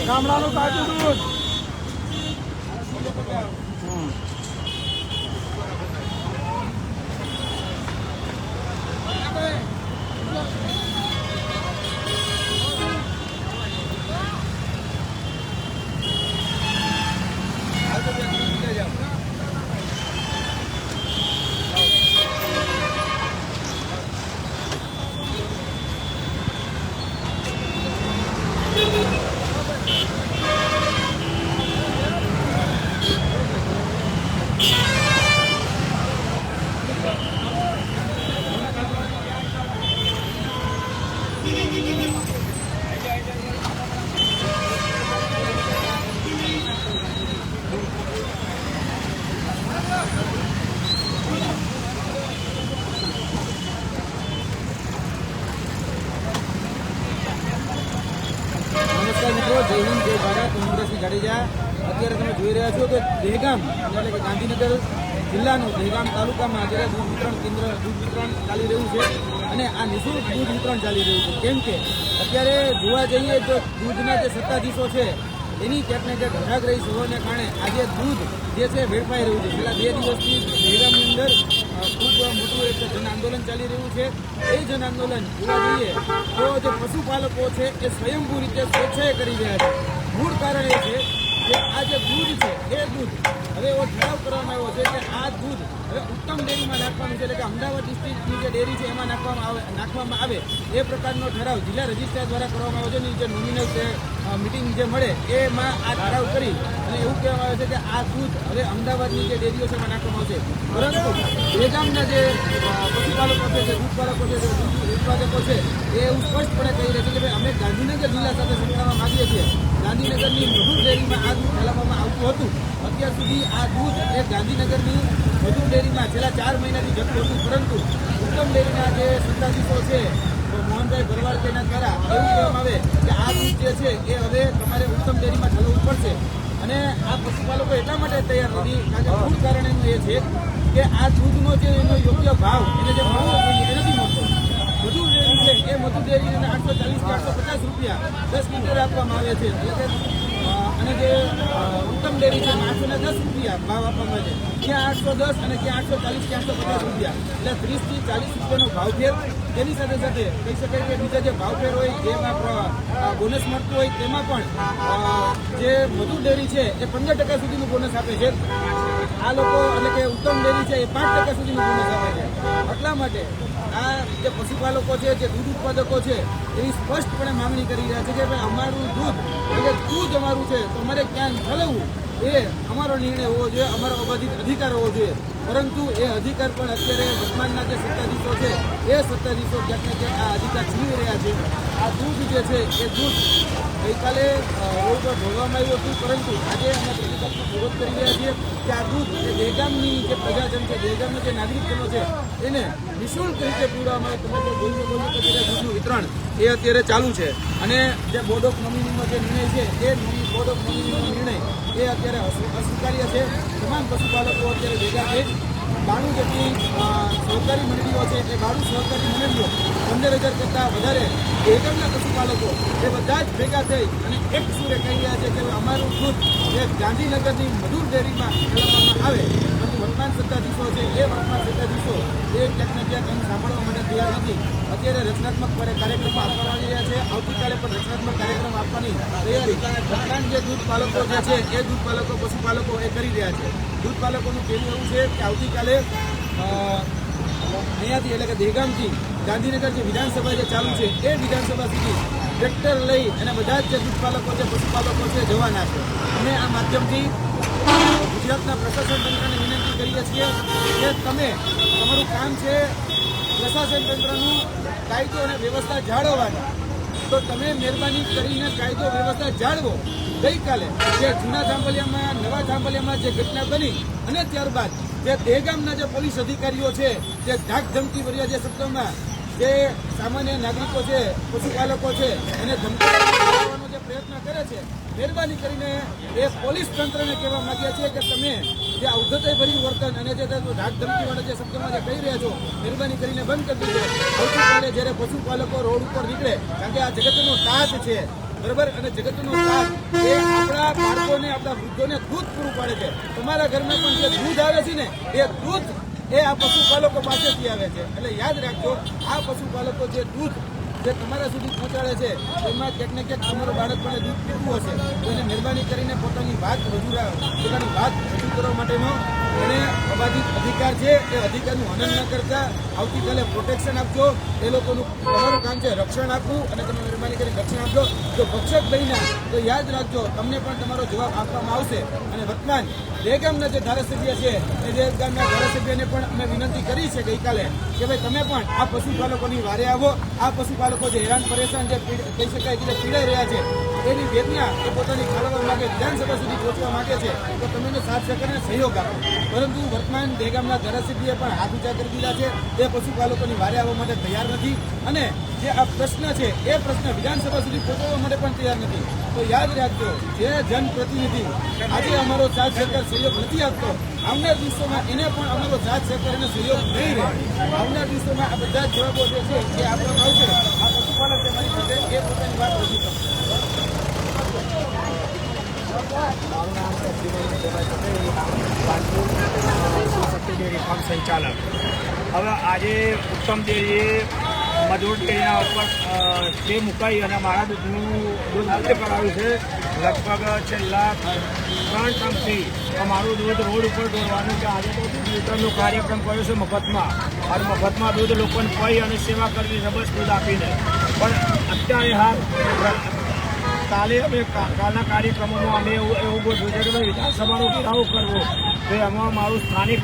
ગામડાનું તાજું દૂધ. નમસ્કાર મિત્રો, જય હિન્દ, જય ભારત. હું ઇન્દ્રસિંહ જાડેજા. અત્યારે તમે જોઈ રહ્યા છો કે દહેગામ એટલે કે ગાંધીનગર જિલ્લાનું દહેગામ તાલુકામાં અત્યારે દૂધ વિતરણ કેન્દ્ર દૂધ વિતરણ ચાલી રહ્યું છે અને આ નિઃશુલ્ક દૂધ વિતરણ ચાલી રહ્યું છે. કેમ કે અત્યારે જોવા જઈએ તો દૂધના જે સત્તાધીશો છે એની ક્યાંક ને ક્યાંક ધરાગ્રહી હોવાને કારણે આજે દૂધ જે છે વેડફાઈ રહ્યું છે. છેલ્લા 2 દિવસથી દહેગામની અંદર ખૂબ મોટું એક જન આંદોલન ચાલી રહ્યું છે. એ જન આંદોલન જોવા જઈએ તો જે પશુપાલકો છે એ સ્વયંભૂ રીતે સ્વેચ્છાએ કરી રહ્યા છે. મૂળ કારણ એ છે કે આ જે દૂધ છે એ દૂધ હવે એવો ઠરાવ કરવામાં આવ્યો છે કે આ દૂધ હવે ઉત્તમ ડેરીમાં નાખવાનું છે, એટલે કે અમદાવાદ ડિસ્ટ્રિક્ટની જે ડેરી છે એમાં નાખવામાં આવે એ પ્રકારનો ઠરાવ જિલ્લા રજિસ્ટ્રાર દ્વારા કરવામાં આવ્યો છે. જે નોમિનલ મિટિંગ જે મળે એમાં આ ઠરાવ કરી અને એવું કહેવામાં આવે છે કે આ દૂધ હવે અમદાવાદની જે ડેરીઓ છે એમાં નાખવામાં આવશે. પરંતુ દહેગામના જે પશુપાલકો છે, જે દૂધપાલકો છે, જે દૂધ ઉત્પાદકો છે એ એવું સ્પષ્ટપણે કહી રહ્યા છે કે ભાઈ અમે ગાંધીનગર જિલ્લા સાથે સંકળાવા માંગીએ છીએ. ગાંધીનગરની મધુર ડેરીમાં આ દૂધ ચલાવવામાં આવતું હતું. અત્યાર સુધી આ દૂધ એ ગાંધીનગરની મધુર ડેરીમાં છેલ્લા 4 મહિનાથી જતું હતું, પરંતુ ઉત્તમ ડેરીના જે સત્તાધીશો છે મોહનભાઈ ભરવાડ તેના દ્વારા એવું કહેવામાં આવે કે આ દૂધ જે છે એ હવે તમારે ઉત્તમ ડેરીમાં ચલાવવું પડશે. અને આ પશુપાલકો એટલા માટે તૈયાર નથી કારણ કે મૂળ કારણ એનું એ છે કે આ દૂધનો જે એનો યોગ્ય ભાવ એને જે મળવો જોઈએ એ નથી મળતો. મધુર ડેરી છે એ મધુર ડેરીને 840 કે 850 રૂપિયા 10 લીટર આપવામાં આવે છે. એટલે કે અને જે ઉત્તમ ડેરી છે 810 રૂપિયા ભાવ આપવામાં આવે છે. ક્યાં 810 અને ક્યાં 840 કે 850 રૂપિયા, એટલે 30 થી 40 રૂપિયાનો ભાવ ફેર. તેની સાથે સાથે કહી શકાય કે બીજા જે ભાવફેર હોય જેમાં બોનસ મળતું હોય તેમાં પણ જે મધુર ડેરી છે એ 15% સુધીનું બોનસ આપે છે. આ લોકો એટલે કે ઉત્તમ ડેરી છે એ 5% સુધીનું બોનસ આપે છે. એટલા માટે આ જે પશુપાલકો છે, જે દૂધ ઉત્પાદકો છે એની સ્પષ્ટપણે માંગણી કરી રહ્યા છે કે ભાઈ અમારું દૂધ એટલે દૂધ અમારું છે તો અમારે ક્યાં ચલાવવું એ અમારો નિર્ણય હોવો જોઈએ, અમારો અબાધિત અધિકાર હોવો જોઈએ. પરંતુ એ અધિકાર પણ અત્યારે વર્તમાનના જે સત્તાધીશો છે એ સત્તાધીશો ક્યાંક ને ક્યાંક આ અધિકાર છીનવી રહ્યા છે. આ દૂધ જે છે એ દૂધ ગઈકાલે રોડ પર ઢોળવામાં આવ્યું હતું, પરંતુ આજે અમે પ્રતિપક્ષનો વિરોધ કરી રહ્યા છીએ કે આ દૂધ એ દહેગામની જે પ્રજાજન છે, દહેગામના જે નાગરિકજનો છે એને નિઃશુલ્ક રીતે પીવડાવવામાં આવે. તમે જે બોલ્યું કે દૂધનું વિતરણ એ અત્યારે ચાલુ છે અને જે બોર્ડ ઓફ નોમિનીનો જે નિર્ણય છે એ બોર્ડ ઓફ નોમિનીનો નિર્ણય એ અત્યારે અસ્વીકાર્ય છે. તમામ પશુપાલકો અત્યારે ભેગા થઈ 92 જેટલી સહકારી મંડળીઓ છે એ 92 સહકારી મંડળીઓ 15,000 કરતાં વધારે દહેગામના પશુપાલકો એ બધા જ ભેગા થઈ અને એક સુરે કહી રહ્યા છે કે અમારું દૂધ એ ગાંધીનગરની મધુર ડેરીમાં ચલાવવામાં આવે. પરંતુ વર્તમાન સત્તાધીશો છે એ વર્તમાન સત્તાધીશો એ ક્યાંક ને ક્યાંક એમ સાંભળવા માટે તૈયાર નથી. અત્યારે રચનાત્મક કાર્યક્રમો આપવામાં આવી રહ્યા છે. આવતીકાલે પણ રચનાત્મક કાર્યક્રમ આપવાની તૈયારી વર્તમાન જે દૂધ પાલકો જે છે એ દૂધ પાલકો પશુપાલકો એ કરી રહ્યા છે. દૂધ પાલકોનું કહેવું એવું છે કે આવતીકાલે અહીંયાથી એટલે કે દહેગામથી ગાંધીનગર જે વિધાનસભા જે ચાલુ છે એ વિધાનસભા સુધી ટ્રેક્ટર લઈ અને બધા જ જે દૂધ પાલકો છે, પશુપાલકો છે જવાના છે. અમે આ માધ્યમથી ગુજરાતના પ્રશાસન તંત્રને વિનંતી કરીએ છીએ કે તમે તમારું કામ છે પ્રશાસન તંત્રનું કાયદો અને વ્યવસ્થા જાળવવાની, તો તમે મહેરબાની કરીને કાયદો વ્યવસ્થા જાળવો. ગઈકાલે જે જૂના જાંબલિયામાં નવા જાંબલિયામાં જે ઘટના બની અને ત્યારબાદ જે દહેગામના જે પોલીસ અધિકારીઓ છે જે ધાક ધમકી ભર્યા જે શબ્દોમાં જે સામાન્ય નાગરિકો છે, પશુપાલકો છે એને ધમકી આપવાનો જે પ્રયત્ન કરે છે મહેરબાની કરીને એ પોલીસ તંત્રને કહેવા માંગીએ છીએ કે તમે જે અવધતયભર્યું વર્તન અને જે ધાકધમકીવાળા જે શબ્દમાં જે કહી રહ્યા છો, મહેરબાની કરીને બંધ કરી દેજો. આવતીકાલે જ્યારે પશુપાલકો રોડ ઉપર નીકળે, કારણ કે આ જગતનો તાજ છે, બરાબર, અને જગતનો તાજ એ આપણા બાળકોને, આપણા વૃદ્ધોને દૂધ પૂરું પાડે છે. તમારા ઘરમાં પણ જે દૂધ આવે છે ને, એ દૂધ એ આ પશુપાલકો પાસેથી આવે છે. એટલે યાદ રાખજો, આ પશુપાલકો જે દૂધ જે તમારા સુધી પહોંચાડે છે, એમાં ક્યાંક ને ક્યાંક તમારું બાળક પણ દૂધ પીવું હશે. તો એને મહેરબાની કરીને પોતાની વાત રજૂ કરવા માટેનો એને અબાધિત અધિકાર છે. એ અધિકારનું હનન ન કરતા આવતીકાલે પ્રોટેક્શન આપજો. એ લોકોનું તમારું કામ છે રક્ષણ આપવું, અને તમે મહેરબાની કરીને રક્ષણ આપજો. જો ભક્ષક બન્યા તો યાદ રાખજો, તમને પણ તમારો જવાબ આપવામાં આવશે. અને વર્તમાન દહેગામના જે ધારાસભ્ય છે, એ દહેગામના ધારાસભ્યને પણ અમે વિનંતી કરી છે ગઈકાલે કે ભાઈ તમે પણ આ પશુપાલકોની વારે આવો. આ પશુપાલકો જે હેરાન પરેશાન જે કહી શકાય કે પીડાઈ રહ્યા છે, એની વેદના એ પોતાની ખાળવા માંગે, વિધાનસભા સુધી પહોંચવા માંગે છે, તો તમે એનો સાથ સહકારને સહયોગ આપો. પરંતુ વર્તમાન દહેગામના ધારાસભ્યએ પણ હાથ ઊંચા કરી દીધા છે. તે પશુપાલકોની વારે આવવા માટે તૈયાર નથી, અને જે આ પ્રશ્ન છે એ પ્રશ્ન વિધાનસભા સુધી પહોંચવા માટે પણ તૈયાર નથી. તો યાદ રાખજો, જે જનપ્રતિનિધિ આજે અમારો સાથ સહકાર સહયોગ નથી આપતો, આવનાર દિવસોમાં એને પણ અમારો સાથ સહકાર અને સહયોગ નહીં રહે. આવનાર દિવસોમાં આ બધા જ જવાબો જે છે એ આપવામાં આવશે. આ પશુપાલક તમારી સાથે એ પોતાની વાત રજૂ કરશે. મારું નામ છે શક્તિ ડેરી ફાર્મ સંચાલક. હવે આજે ઉત્તમ ડેરીએ મજૂર ડેરીના ઉપર સ્ટે મુકાઈ અને મારા દૂધનું દૂધ બંધ કરાવ્યું છે. લગભગ છેલ્લા 3 ટર્મથી અમારું દૂધ રોડ ઉપર દોરવાનું છે. આજે તો દૂધ વિતરણનો કાર્યક્રમ કર્યો છે મફતમાં, અને મફતમાં દૂધ લોકોને પી અને સેવા કરવી છે, બસ દૂધ આપીને. પણ અત્યારે કાલે અમે કાલના કાર્યક્રમોમાં અમે એવું ગોઠવ્યું છે કે ભાઈ વિધાનસભાનો ઘેરાવો કરવો. તો એમાં મારું સ્થાનિક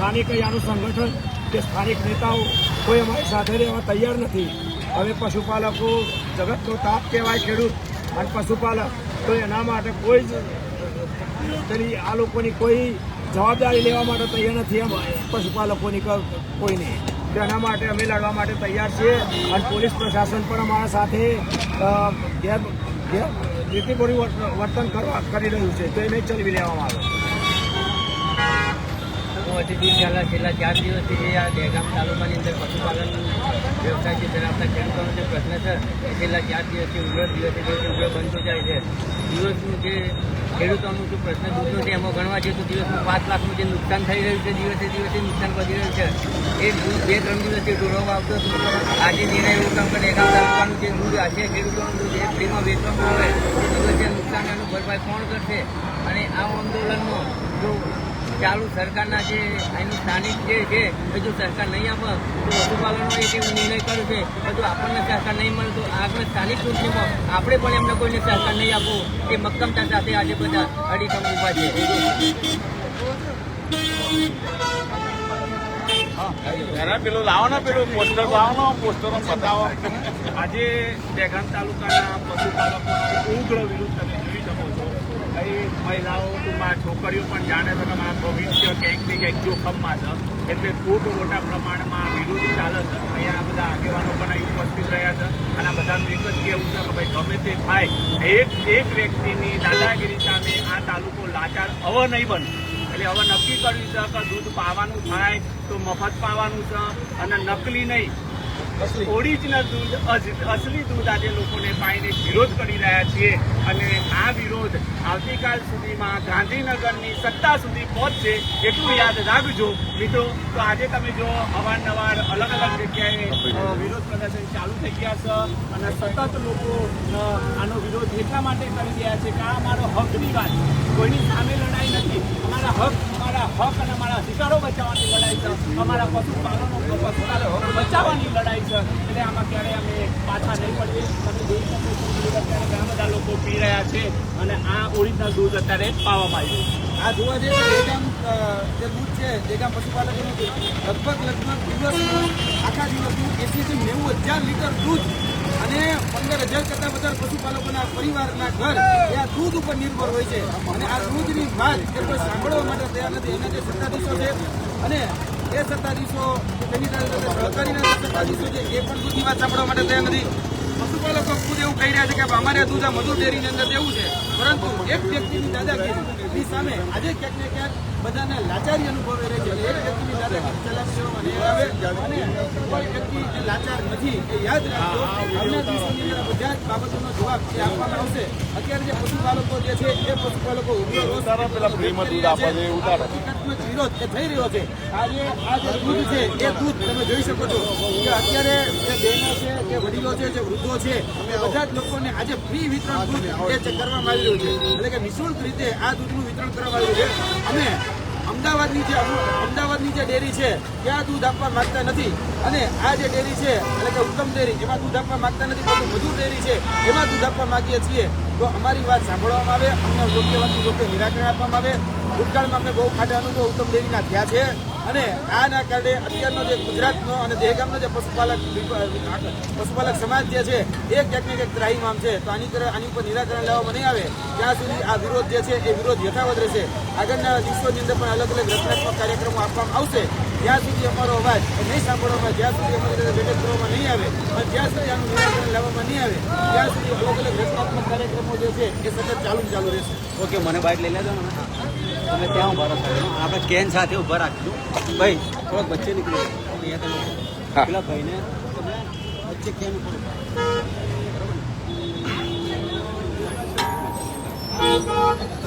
અહીંયાનું સંગઠન કે સ્થાનિક નેતાઓ કોઈ અમારી સાથે રહેવા તૈયાર નથી. હવે પશુપાલકો જગતનો તાપ કહેવાય ખેડૂત અને પશુપાલક, તો એના માટે કોઈ જ આ લોકોની કોઈ જવાબદારી લેવા માટે તૈયાર નથી. એમ પશુપાલકોની કોઈની, તો એના માટે અમે લડવા માટે તૈયાર છીએ. અને પોલીસ પ્રશાસન પણ અમારા સાથે નીતિપૂર્ણ વર્તન કરી રહ્યું છે, તો એને ચલાવી લેવામાં આવે. હું અતિથિ છેલ્લા 4 દિવસથી આ દહેગામ તાલુકાની અંદર પશુપાલન વ્યવસાયથી ધરાવતા ખેડૂતોનો જે પ્રશ્ન છે એ છેલ્લા 4 દિવસથી ઉગ્ર બનતો જાય છે. દિવસનું જે ખેડૂતોનું જે પ્રશ્ન દૂધનો છે એમાં ગણવા જઈએ તો દિવસનું 5 લાખનું જે નુકસાન થઈ રહ્યું છે, દિવસે નુકસાન વધી રહ્યું છે. એ દૂધ 2-3 દિવસથી ઢોરવામાં આવતું હતું. આજે નિર્ણય એવું કામ કે દહેગામ તાલુકાનું જે દૂધ છે ખેડૂતોનું દૂધ એ ફ્રીમાં વેચવામાં આવે તો દિવસે નુકસાનનું ભરપાઈ કોણ કરશે? અને આ આંદોલનમાં જો ચાલુ સરકારના જે અહીંનું સ્થાનિક જે છે એ જો સરકાર નહીં આપે તો પશુપાલનનો એક એવો નિર્ણય કર્યો છે કે જો આપણને સરકાર નહીં મળે તો આગળ સ્થાનિક ચૂંટણીમાં આપણે પણ એમને કોઈને સરકાર નહીં આપવું એ મક્કમતા સાથે આજે બધા અડીખમ ઊભા છે. પેલું લાવો ને, પેલું પોસ્ટર લાવો, પોસ્ટરો બતાવો. આજે દહેગામ તાલુકાના પશુપાલકોનો ઉગ્ર વિરોધ તમે જોઈ શકો છો. અહીં મહિલાઓ, છોકરીઓ પણ જાણે છે કે મારા ભવિષ્ય ક્યાંક ને ક્યાંક જોખમમાં છે, એટલે ખૂબ મોટા પ્રમાણમાં વિરોધ ચાલે છે. અહીંયા બધા આગેવાનો પણ અહીં ઉપસ્થિત રહ્યા છે, અને આ બધાનું એક જ કહેવું છે કે ભાઈ ગમે તે થાય, એક વ્યક્તિની દાદાગીરી સામે આ તાલુકો લાચાર હવે નહીં બને. એટલે હવે નક્કી કર્યું છે કે દૂધ પાવાનું થાય તો મફત પાવાનું છે, અને નકલી નહીં, ઓરિજિનલ દૂધ, અસલી દૂધ આજે લોકોને પાઈને વિરોધ કરી રહ્યા છીએ. અને આ વિરોધ આવતીકાલ સુધીમાં ગાંધીનગરની સત્તા સુધી પહોંચશે એટલું યાદ રાખજો મિત્રો. તો આજે તમે જો અવારનવાર અલગ અલગ જગ્યાએ વિરોધ પ્રદર્શન ચાલુ થઈ ગયા છે, અને સતત લોકો આનો વિરોધ એટલા માટે કરી રહ્યા છે કે આ અમારો હકની વાત, કોઈની સામે લડાઈ નથી. અમારા હક અને અમારા અધિકારો બચાવવાની લડાઈ છે, અમારા પશુપાલકો બચાવવાની લડાઈ છે. એટલે આમાં ક્યારેય અમે પાછા નહીં પડીએ. તમે જોઈ શકો છો અત્યારે ઘણા બધા લોકો પી રહ્યા છે, અને આ ઓરિજિનલ દૂધ અત્યારે પાવામાં આવ્યું. આ જોવા જઈએ તો દહેગામ જે દૂધ છે, દહેગામ પશુપાલકોનું લગભગ દિવસનું આખા દિવસનું 80 થી 90 હજાર લીટર દૂધ, અને 15,000 કરતાં વધારે પશુપાલકોના પરિવારના ઘર એ આ દૂધ ઉપર નિર્ભર હોય છે. અને આ દૂધની વાત એ કોઈ સાંભળવા માટે તૈયાર નથી. એના જે સત્તાધીશો છે, અને એ સત્તાધીશો તેની સાથે સહકારીના સત્તાધીશો છે, એ પણ દૂધની વાત સાંભળવા માટે તૈયાર નથી. પશુપાલકો ખુદ એવું કહી રહ્યા છે કે અમારે દૂધ આ મધુર ડેરીની અંદર દેવું છે, પરંતુ એક વ્યક્તિની દાદાગીરીની સામે આજે ક્યાંક ને ક્યાંક બધાને લાચારી અનુભવે રહે છે. એક વ્યક્તિની દાદાગીરી ચલાવી દેવામાં નહીં આવે અને કોઈ વ્યક્તિ જે લાચાર નથી એ યાદ રાખજો. આવનાર દિવસોની અંદર બધા જ બાબતોનો જવાબ એ આપવામાં આવશે. અત્યારે જે પશુપાલકો જે છે એ પશુપાલકો ઉગ્ર રોષ હકીકતમાં વિરોધ એ થઈ રહ્યો છે. આજે આ જે દૂધ છે એ દૂધ તમે જોઈ શકો છો કે અત્યારે જે બહેનો છે, જે વડીલો છે, જે વૃદ્ધો છે, એ બધા જ લોકોને આજે ફ્રી વિતરણ દૂધ એ કરવામાં આવી રહ્યું છે. એટલે કે નિઃશુલ્ક રીતે આ દૂધનું વિતરણ કરવામાં આવ્યું છે. અમે અમદાવાદની જે ડેરી છે ત્યાં દૂધ આપવા માંગતા નથી અને આ જે ડેરી છે એટલે કે ઉત્તમ ડેરી એમાં દૂધ આપવા માંગતા નથી, પરંતુ મજૂર ડેરી છે એમાં દૂધ આપવા માંગીએ છીએ. તો અમારી વાત સાંભળવામાં આવે, અમને યોગ્ય વાતનું યોગ્ય નિરાકરણ આપવામાં આવે. ભૂતકાળમાં અમને બહુ ખાડા અનુભવ ઉત્તમ ડેરીના થયા છે અને આના કારણે અત્યારનો જે ગુજરાતનો અને દહેગામનો જે પશુપાલક સમાજ જે છે એ ક્યાંક ને ક્યાંક ત્રાહીમામ છે. તો આની ઉપર નિરાકરણ લાવવામાં નહીં આવે ત્યાં સુધી આ વિરોધ જે છે એ વિરોધ યથાવત રહેશે. આગળના દિવસોની અંદર પણ અલગ અલગ રચનાત્મક કાર્યક્રમો આપવામાં આવશે. જ્યાં સુધી અમારો અવાજ નહીં સાંભળવામાં, જ્યાં સુધી અમારી સાથે બેઠક કરવામાં નહીં આવે અને જ્યાં સુધી આનું નિરાકરણ લાવવામાં નહીં આવે ત્યાં સુધી અલગ અલગ રચનાત્મક કાર્યક્રમો જે છે એ સતત ચાલુ રહેશે. ઓકે, મને બાઇક લઈ લેજો ને તમે ત્યાં ઉભા રાખો. આપણે કેન સાથે ઉભા રાખીશું. ભાઈ થોડોક વચ્ચે નીકળી પેલા ભાઈને તમે વચ્ચે કેન ઉપર બરાબર.